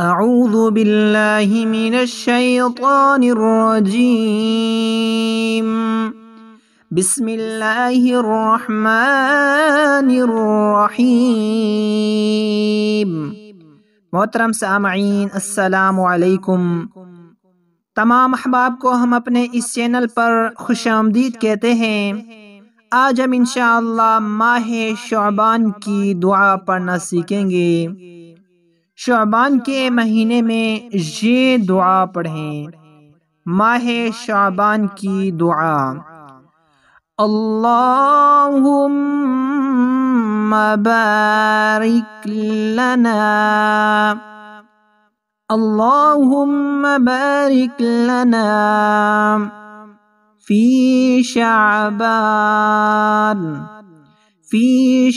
اعوذ باللہ من الشیطان الرجیم بسم اللہ الرحمن الرحیم۔ محترم سامعین، السلام علیکم۔ تمام احباب کو ہم اپنے اس چینل پر خوش آمدید کہتے ہیں۔ آج ہم انشاءاللہ ماہ شعبان کی دعا پڑھنا سیکھیں گے۔ شعبان کے مہینے میں یہ دعا پڑھیں۔ ماہ شعبان کی دعا: اللہم بارک لنا، اللہم بارک لنا فی شعبان، فی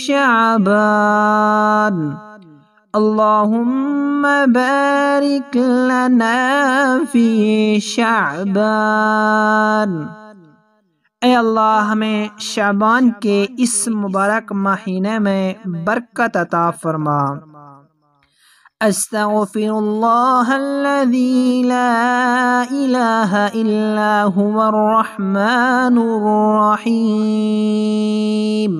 شعبان، اللہم بارک لنا فی شعبان۔ اے اللہ، ہمیں شعبان کے اس مبارک مہینے میں برکت عطا فرما۔ استغفر اللہ الذی لا الہ الا هو الرحمن الرحیم۔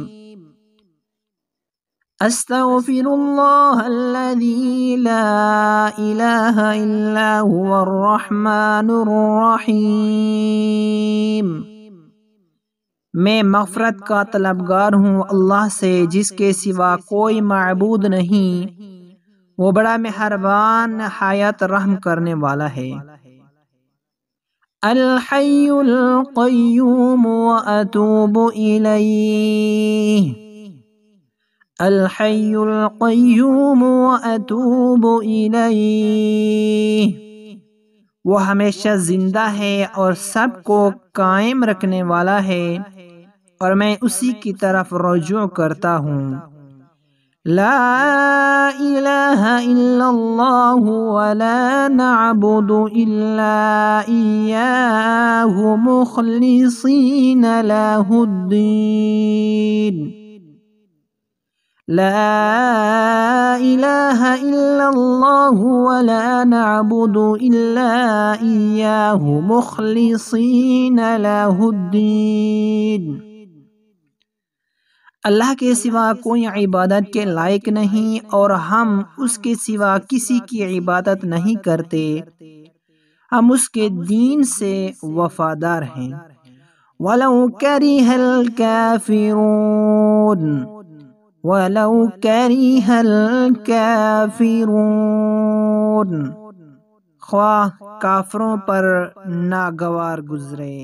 استغفر اللہ الذی لا الہ الا هو الرحمن الرحیم۔ میں مغفرت کا طلبگار ہوں اللہ سے جس کے سوا کوئی معبود نہیں، وہ بڑا مہربان نہایت رحم کرنے والا ہے۔ الحی القیوم واتوب الیہ، الحی القیوم واتوب الیہ۔ وہ ہمیشہ زندہ ہے اور سب کو قائم رکھنے والا ہے، اور میں اسی کی طرف رجوع کرتا ہوں۔ لا الہ الا اللہ ولا نعبد الا ایاہ مخلصین لہ الدین۔ لا الہ الا اللہ ولا نعبد الا ایاہ مخلصین لہ الدین۔ اللہ کے سوا کوئی عبادت کے لائق نہیں، اور ہم اس کے سوا کسی کی عبادت نہیں کرتے، ہم اس کے دین سے وفادار ہیں۔ وَلَوْ كَرِهَ الْكَافِرُونَ، وَلَوْ كَرِهَ الْكَافِرُونَ، خواہ کافروں پر ناگوار گزرے۔